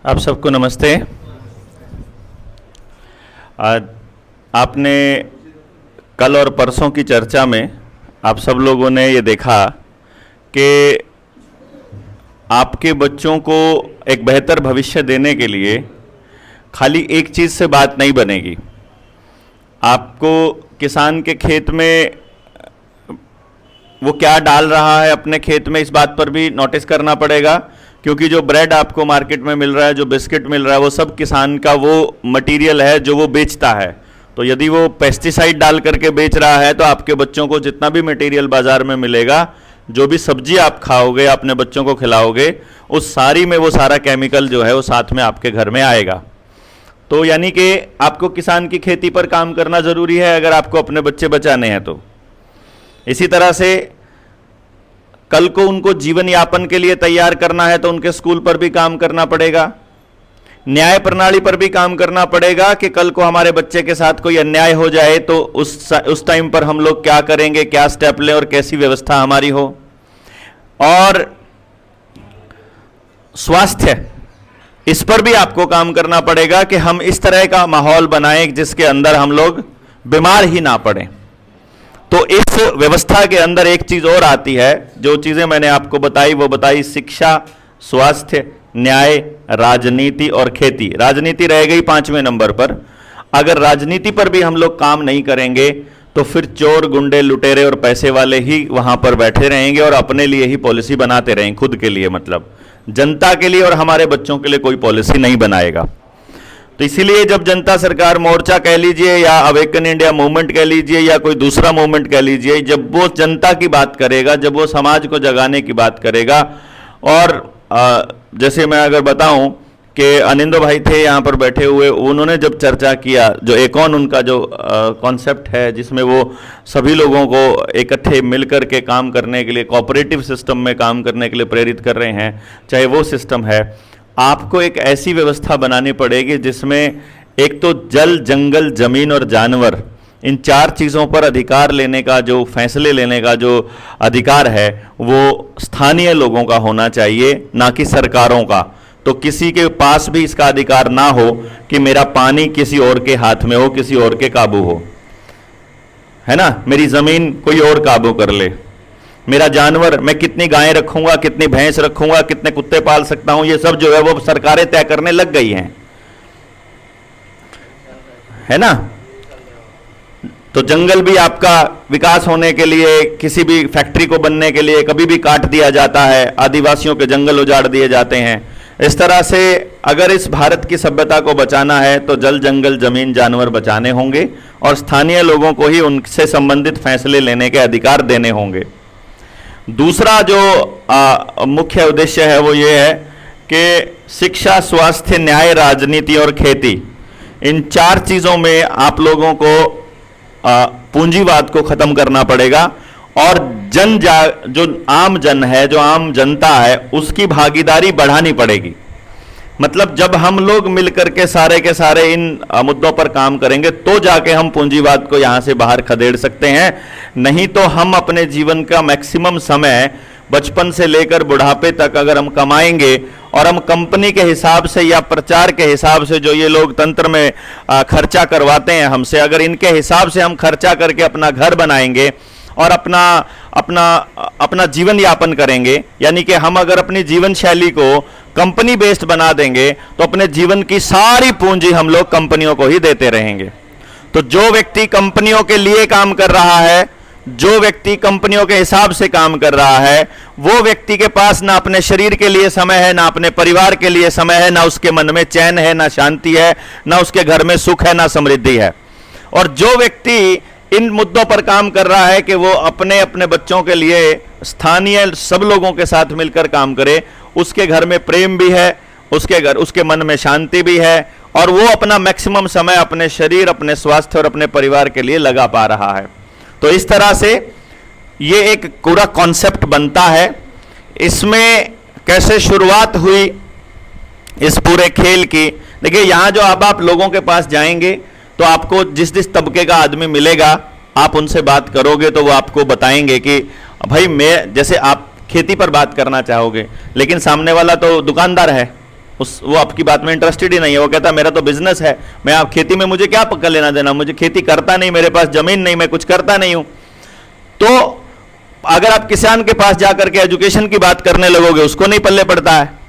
आप सबको नमस्ते। आज आपने कल और परसों की चर्चा में आप सब लोगों ने ये देखा कि आपके बच्चों को एक बेहतर भविष्य देने के लिए खाली एक चीज़ से बात नहीं बनेगी। आपको किसान के खेत में वो क्या डाल रहा है अपने खेत में, इस बात पर भी नोटिस करना पड़ेगा, क्योंकि जो ब्रेड आपको मार्केट में मिल रहा है, जो बिस्किट मिल रहा है, वो सब किसान का वो मटेरियल है जो वो बेचता है। तो यदि वो पेस्टिसाइड डाल करके बेच रहा है तो आपके बच्चों को जितना भी मटेरियल बाजार में मिलेगा, जो भी सब्जी आप खाओगे, अपने बच्चों को खिलाओगे, उस सारी में वो सारा केमिकल जो है वो साथ में आपके घर में आएगा। तो यानी कि आपको किसान की खेती पर काम करना ज़रूरी है अगर आपको अपने बच्चे बचाने हैं तो। इसी तरह से कल को उनको जीवन यापन के लिए तैयार करना है तो उनके स्कूल पर भी काम करना पड़ेगा, न्याय प्रणाली पर भी काम करना पड़ेगा कि कल को हमारे बच्चे के साथ कोई अन्याय हो जाए तो उस टाइम पर हम लोग क्या करेंगे, क्या स्टेप लें और कैसी व्यवस्था हमारी हो। और स्वास्थ्य, इस पर भी आपको काम करना पड़ेगा कि हम इस तरह का माहौल बनाएं जिसके अंदर हम लोग बीमार ही ना पड़ें। तो इस व्यवस्था के अंदर एक चीज और आती है, जो चीजें मैंने आपको बताई वो बताई शिक्षा, स्वास्थ्य, न्याय, राजनीति और खेती। राजनीति रह गई 5वें नंबर पर। अगर राजनीति पर भी हम लोग काम नहीं करेंगे तो फिर चोर, गुंडे, लुटेरे और पैसे वाले ही वहां पर बैठे रहेंगे और अपने लिए ही पॉलिसी बनाते रहेंगे, खुद के लिए, मतलब जनता के लिए और हमारे बच्चों के लिए कोई पॉलिसी नहीं बनाएगा। तो इसीलिए जब जनता सरकार मोर्चा कह लीजिए या अवेकन इंडिया मूवमेंट कह लीजिए या कोई दूसरा मूवमेंट कह लीजिए, जब वो जनता की बात करेगा, जब वो समाज को जगाने की बात करेगा, और जैसे मैं अगर बताऊं कि अनिंदो भाई थे यहाँ पर बैठे हुए, उन्होंने जब चर्चा किया, जो एकॉन उनका जो कॉन्सेप्ट है जिसमें वो सभी लोगों को इकट्ठे मिलकर के काम करने के लिए, कोऑपरेटिव सिस्टम में काम करने के लिए प्रेरित कर रहे हैं, चाहे वो सिस्टम है, आपको एक ऐसी व्यवस्था बनानी पड़ेगी जिसमें एक तो जल, जंगल, जमीन और जानवर, इन 4 चीज़ों पर अधिकार लेने का, जो फैसले लेने का जो अधिकार है वो स्थानीय लोगों का होना चाहिए, ना कि सरकारों का। तो किसी के पास भी इसका अधिकार ना हो कि मेरा पानी किसी और के हाथ में हो, किसी और के काबू हो, है ना, मेरी जमीन कोई और काबू कर ले, मेरा जानवर, मैं कितनी गायें रखूंगा, कितनी भैंस रखूंगा, कितने कुत्ते पाल सकता हूं, ये सब जो है वो सरकारें तय करने लग गई हैं, है ना। तो जंगल भी आपका विकास होने के लिए, किसी भी फैक्ट्री को बनने के लिए कभी भी काट दिया जाता है, आदिवासियों के जंगल उजाड़ दिए जाते हैं। इस तरह से अगर इस भारत की सभ्यता को बचाना है तो जल, जंगल, जमीन, जानवर बचाने होंगे और स्थानीय लोगों को ही उनसे संबंधित फैसले लेने के अधिकार देने होंगे। दूसरा जो मुख्य उद्देश्य है वो ये है कि शिक्षा, स्वास्थ्य, न्याय, राजनीति और खेती, इन 4 चीज़ों में आप लोगों को पूंजीवाद को ख़त्म करना पड़ेगा और जो आम जन है, जो आम जनता है, उसकी भागीदारी बढ़ानी पड़ेगी। मतलब जब हम लोग मिलकर के सारे इन मुद्दों पर काम करेंगे तो जाके हम पूंजीवाद को यहाँ से बाहर खदेड़ सकते हैं। नहीं तो हम अपने जीवन का मैक्सिमम समय बचपन से लेकर बुढ़ापे तक अगर हम कमाएंगे और हम कंपनी के हिसाब से या प्रचार के हिसाब से जो ये लोग तंत्र में खर्चा करवाते हैं हमसे, अगर इनके हिसाब से हम खर्चा करके अपना घर बनाएंगे और अपना जीवन यापन करेंगे, यानी कि हम अगर अपनी जीवन शैली को कंपनी बेस्ड बना देंगे तो अपने जीवन की सारी पूंजी हम लोग कंपनियों को ही देते रहेंगे। तो जो व्यक्ति कंपनियों के लिए काम कर रहा है, जो व्यक्ति कंपनियों के हिसाब से काम कर रहा है, वो व्यक्ति के पास ना अपने शरीर के लिए समय है, ना अपने परिवार के लिए समय है, ना उसके मन में चैन है, ना शांति है, ना उसके घर में सुख है, ना समृद्धि है। और जो व्यक्ति इन मुद्दों पर काम कर रहा है कि वो अपने अपने बच्चों के लिए स्थानीय सब लोगों के साथ मिलकर काम करे, उसके घर में प्रेम भी है, उसके मन में शांति भी है और वो अपना मैक्सिमम समय अपने शरीर, अपने स्वास्थ्य और अपने परिवार के लिए लगा पा रहा है। तो इस तरह से ये एक पूरा कॉन्सेप्ट बनता है। इसमें कैसे शुरुआत हुई इस पूरे खेल की, देखिए यहाँ जो अब आप लोगों के पास जाएंगे तो आपको जिस तबके का आदमी मिलेगा, आप उनसे बात करोगे तो वो आपको बताएंगे कि भाई मैं, जैसे आप खेती पर बात करना चाहोगे लेकिन सामने वाला तो दुकानदार है, वो आपकी बात में इंटरेस्टेड ही नहीं है। वो कहता मेरा तो बिजनेस है, मैं आप खेती में मुझे क्या पक्का लेना देना, मुझे खेती करता नहीं, मेरे पास जमीन नहीं, मैं कुछ करता नहीं हूं। तो अगर आप किसान के पास जाकर के एजुकेशन की बात करने लगोगे, उसको नहीं पल्ले पड़ता है।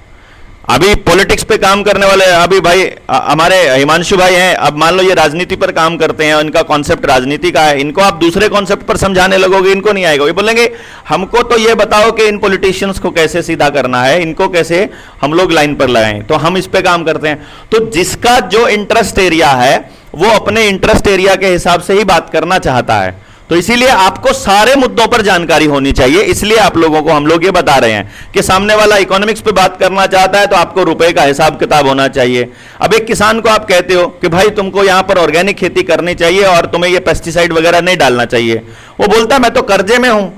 अभी पॉलिटिक्स पे काम करने वाले अभी भाई हमारे हिमांशु भाई हैं, अब मान लो ये राजनीति पर काम करते हैं, इनका कॉन्सेप्ट राजनीति का है, इनको आप दूसरे कॉन्सेप्ट पर समझाने लगोगे, इनको नहीं आएगा। ये बोलेंगे हमको तो ये बताओ कि इन पॉलिटिशियंस को कैसे सीधा करना है, इनको कैसे हम लोग लाइन पर लगाएं, तो हम इस पे काम करते हैं। तो जिसका जो इंटरेस्ट एरिया है वो अपने इंटरेस्ट एरिया के हिसाब से ही बात करना चाहता है। तो इसीलिए आपको सारे मुद्दों पर जानकारी होनी चाहिए। इसलिए आप लोगों को हम लोग ये बता रहे हैं कि सामने वाला इकोनॉमिक्स पे बात करना चाहता है तो आपको रुपए का हिसाब किताब होना चाहिए। अब एक किसान को आप कहते हो कि भाई तुमको यहां पर ऑर्गेनिक खेती करनी चाहिए और तुम्हें ये पेस्टिसाइड वगैरह नहीं डालना चाहिए। वो बोलता है मैं तो कर्जे में हूं,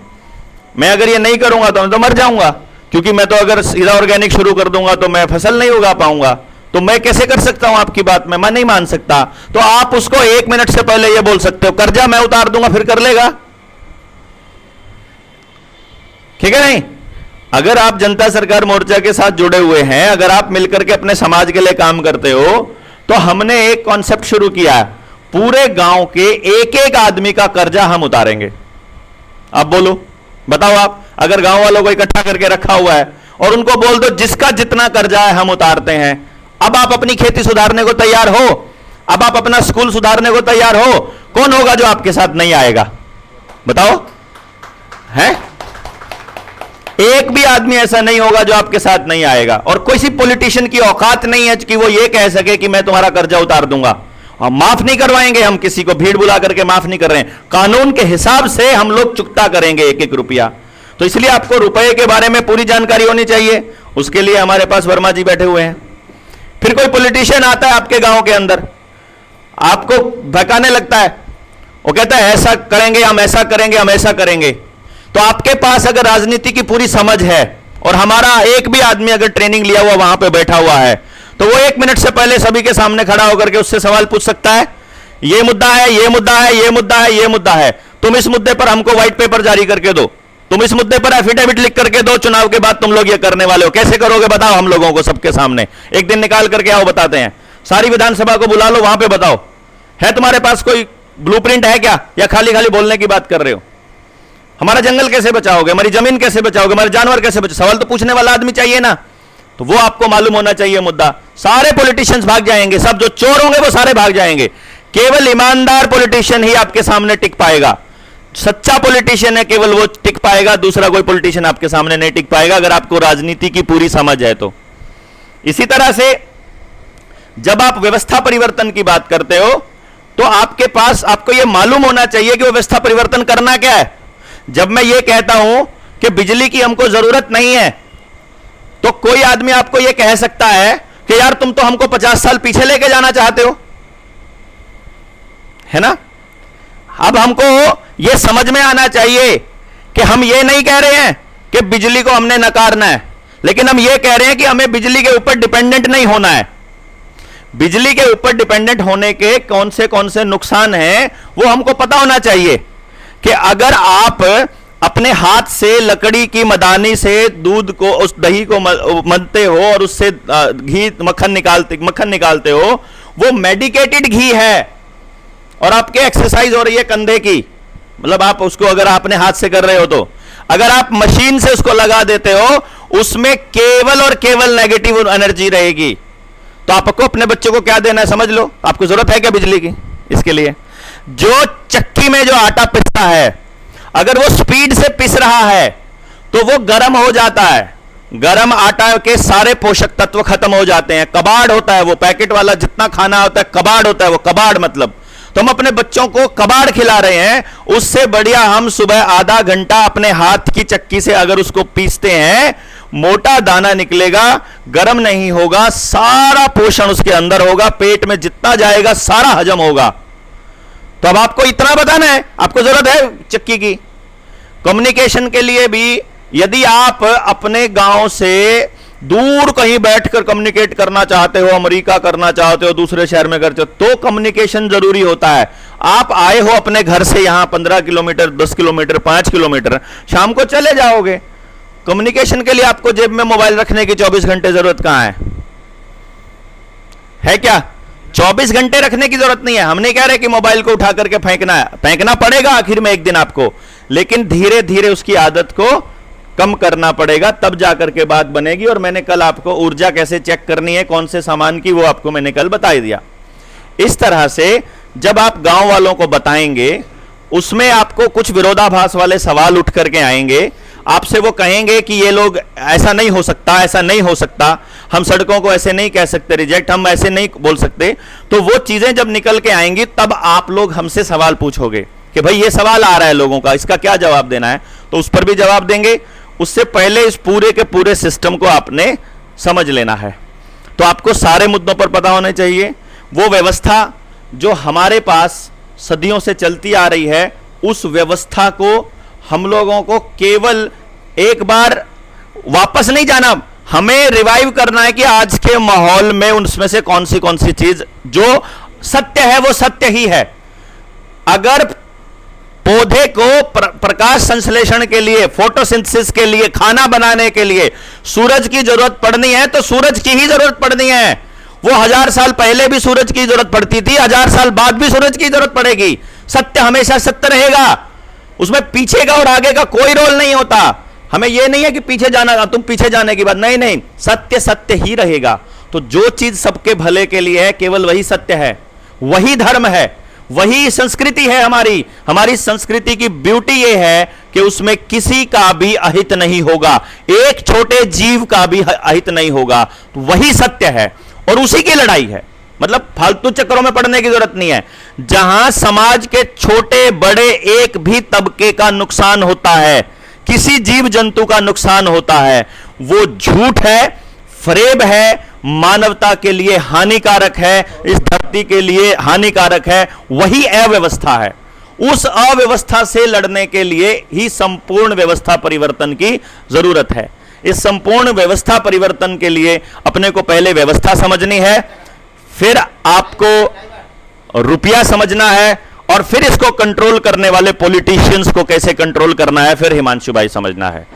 मैं अगर ये नहीं करूंगा तो मैं तो मर जाऊंगा, क्योंकि मैं तो अगर सीधा ऑर्गेनिक शुरू कर दूंगा तो मैं फसल नहीं उगा पाऊंगा, तो मैं कैसे कर सकता हूं आपकी बात में, मैं नहीं मान सकता। तो आप उसको 1 मिनट से पहले ये बोल सकते हो कर्जा मैं उतार दूंगा, फिर कर लेगा। ठीक है नहीं? अगर आप जनता सरकार मोर्चा के साथ जुड़े हुए हैं, अगर आप मिलकर के अपने समाज के लिए काम करते हो, तो हमने एक कॉन्सेप्ट शुरू किया है, पूरे गांव के एक एक आदमी का कर्जा हम उतारेंगे। आप बोलो, बताओ आप, अगर गांव वालों को इकट्ठा करके रखा हुआ है और उनको बोल दो जिसका जितना कर्जा है हम उतारते हैं। अब आप अपनी खेती सुधारने को तैयार हो, अब आप अपना स्कूल सुधारने को तैयार हो, कौन होगा जो आपके साथ नहीं आएगा? बताओ, है? एक भी आदमी ऐसा नहीं होगा जो आपके साथ नहीं आएगा। और कोई सी पॉलिटिशियन की औकात नहीं है कि वो ये कह सके कि मैं तुम्हारा कर्जा उतार दूंगा। और माफ नहीं करवाएंगे हम किसी को, भीड़ बुला करके माफ नहीं कर रहे हैं, कानून के हिसाब से हम लोग चुकता करेंगे एक एक रुपया। तो इसलिए आपको रुपए के बारे में पूरी जानकारी होनी चाहिए। उसके लिए हमारे पास वर्मा जी बैठे हुए हैं। फिर कोई पॉलिटिशियन आता है आपके गांव के अंदर, आपको भड़काने लगता है, वो कहता है ऐसा करेंगे हम, ऐसा करेंगे हम, ऐसा करेंगे। तो आपके पास अगर राजनीति की पूरी समझ है और हमारा एक भी आदमी अगर ट्रेनिंग लिया हुआ वहां पे बैठा हुआ है, तो वो 1 मिनट से पहले सभी के सामने खड़ा होकर के उससे सवाल पूछ सकता है, ये मुद्दा है, ये मुद्दा है, ये मुद्दा है, ये मुद्दा है, तुम इस मुद्दे पर हमको व्हाइट पेपर जारी करके दो, तुम इस मुद्दे पर एफिडेविट लिख करके दो, चुनाव के बाद तुम लोग ये करने वाले हो, कैसे करोगे बताओ हम लोगों को सबके सामने। एक दिन निकाल करके आओ, बताते हैं। सारी विधानसभा को बुला लो, वहां पे बताओ, है तुम्हारे पास कोई ब्लूप्रिंट है क्या, या खाली खाली बोलने की बात कर रहे हो? हमारा जंगल कैसे बचाओगे, हमारी जमीन कैसे बचाओगे, हमारे जानवर कैसे बचाओगे? सवाल तो पूछने वाला आदमी चाहिए ना। तो वो आपको मालूम होना चाहिए मुद्दा। सारे पॉलिटिशियंस भाग जाएंगे, सब जो चोर होंगे वो सारे भाग जाएंगे। केवल ईमानदार पॉलिटिशियन ही आपके सामने टिक पाएगा। सच्चा पॉलिटिशियन है केवल वो टिक पाएगा, दूसरा कोई पॉलिटिशियन आपके सामने नहीं टिक पाएगा, अगर आपको राजनीति की पूरी समझ है तो। इसी तरह से जब आप व्यवस्था परिवर्तन की बात करते हो तो आपके पास आपको यह मालूम होना चाहिए कि व्यवस्था परिवर्तन करना क्या है। जब मैं ये कहता हूं कि बिजली की हमको जरूरत नहीं है, तो कोई आदमी आपको यह कह सकता है कि यार तुम तो हमको 50 साल पीछे लेके जाना चाहते हो, है ना? अब हमको यह समझ में आना चाहिए कि हम ये नहीं कह रहे हैं कि बिजली को हमने नकारना है, लेकिन हम ये कह रहे हैं कि हमें बिजली के ऊपर डिपेंडेंट नहीं होना है। बिजली के ऊपर डिपेंडेंट होने के कौन से नुकसान हैं वो हमको पता होना चाहिए। कि अगर आप अपने हाथ से लकड़ी की मदानी से दूध को, उस दही को मदते हो और उससे घी मक्खन निकालते हो, वो मेडिकेटेड घी है। और आपके एक्सरसाइज हो रही है कंधे की, मतलब आप उसको अगर आपने हाथ से कर रहे हो, तो अगर आप मशीन से उसको लगा देते हो, उसमें केवल और केवल नेगेटिव एनर्जी रहेगी। तो आपको अपने बच्चों को क्या देना है समझ लो। आपको जरूरत है क्या बिजली की? इसके लिए जो चक्की में जो आटा पिसता है, अगर वो स्पीड से पिस रहा है तो वो गर्म हो जाता है। गर्म आटा के सारे पोषक तत्व खत्म हो जाते हैं। कबाड़ होता है वो, पैकेट वाला जितना खाना होता है कबाड़ होता है वो। कबाड़ मतलब तो हम अपने बच्चों को कबाड़ खिला रहे हैं। उससे बढ़िया हम सुबह आधा घंटा अपने हाथ की चक्की से अगर उसको पीसते हैं, मोटा दाना निकलेगा, गर्म नहीं होगा, सारा पोषण उसके अंदर होगा, पेट में जितना जाएगा सारा हजम होगा। तो अब आपको इतना बताना है, आपको जरूरत है चक्की की। कम्युनिकेशन के लिए भी यदि आप अपने गांव से दूर कहीं बैठकर कम्युनिकेट करना चाहते हो, अमेरिका करना चाहते हो, दूसरे शहर में करते हो, तो कम्युनिकेशन जरूरी होता है। आप आए हो अपने घर से यहां 15 किलोमीटर, 10 किलोमीटर, 5 किलोमीटर, शाम को चले जाओगे। कम्युनिकेशन के लिए आपको जेब में मोबाइल रखने की 24 घंटे जरूरत कहां है? है क्या? 24 घंटे रखने की जरूरत नहीं है। हम नहीं कह रहे कि मोबाइल को उठा करके फेंकना है, फेंकना पड़ेगा आखिर में एक दिन आपको, लेकिन धीरे धीरे उसकी आदत को कम करना पड़ेगा, तब जाकर के बात बनेगी। और मैंने कल आपको ऊर्जा कैसे चेक करनी है कौन से सामान की, वो आपको मैंने कल बता ही दिया। इस तरह से जब आप गांव वालों को बताएंगे, उसमें आपको कुछ विरोधाभास वाले सवाल उठ करके आएंगे, आपसे वो कहेंगे कि ये लोग ऐसा नहीं हो सकता, ऐसा नहीं हो सकता, हम सड़कों को ऐसे नहीं कह सकते रिजेक्ट, हम ऐसे नहीं बोल सकते। तो वो चीजें जब निकल के आएंगी तब आप लोग हमसे सवाल पूछोगे कि भाई ये सवाल आ रहा है लोगों का, इसका क्या जवाब देना है, तो उस पर भी जवाब देंगे। उससे पहले इस पूरे के पूरे सिस्टम को आपने समझ लेना है। तो आपको सारे मुद्दों पर पता होने चाहिए। वो व्यवस्था जो हमारे पास सदियों से चलती आ रही है, उस व्यवस्था को हम लोगों को केवल एक बार वापस नहीं जाना, हमें रिवाइव करना है कि आज के माहौल में उसमें से कौन सी चीज जो सत्य है वो सत्य ही है। अगर पौधे को प्रकाश संश्लेषण के लिए, फोटोसिंथेसिस के लिए, खाना बनाने के लिए सूरज की जरूरत पड़नी है तो सूरज की ही जरूरत पड़नी है। वो 1000 साल पहले भी सूरज की जरूरत पड़ती थी, 1000 साल बाद भी सूरज की जरूरत पड़ेगी। सत्य हमेशा सत्य रहेगा, उसमें पीछे का और आगे का कोई रोल नहीं होता। हमें यह नहीं है कि पीछे जाना, तुम पीछे जाने की बात नहीं, नहीं, सत्य सत्य ही रहेगा। तो जो चीज सबके भले के लिए है केवल वही सत्य है, वही धर्म है, वही संस्कृति है। हमारी संस्कृति की ब्यूटी यह है कि उसमें किसी का भी अहित नहीं होगा, एक छोटे जीव का भी अहित नहीं होगा। तो वही सत्य है और उसी की लड़ाई है। मतलब फालतू चक्करों में पड़ने की जरूरत नहीं है। जहां समाज के छोटे बड़े एक भी तबके का नुकसान होता है, किसी जीव जंतु का नुकसान होता है, वो झूठ है, फरेब है, मानवता के लिए हानिकारक है, इस धरती के लिए हानिकारक है, वही अव्यवस्था है। उस अव्यवस्था से लड़ने के लिए ही संपूर्ण व्यवस्था परिवर्तन की जरूरत है। इस संपूर्ण व्यवस्था परिवर्तन के लिए अपने को पहले व्यवस्था समझनी है, फिर आपको रुपया समझना है, और फिर इसको कंट्रोल करने वाले पॉलिटिशियंस को कैसे कंट्रोल करना है, फिर हिमांशु भाई समझना है।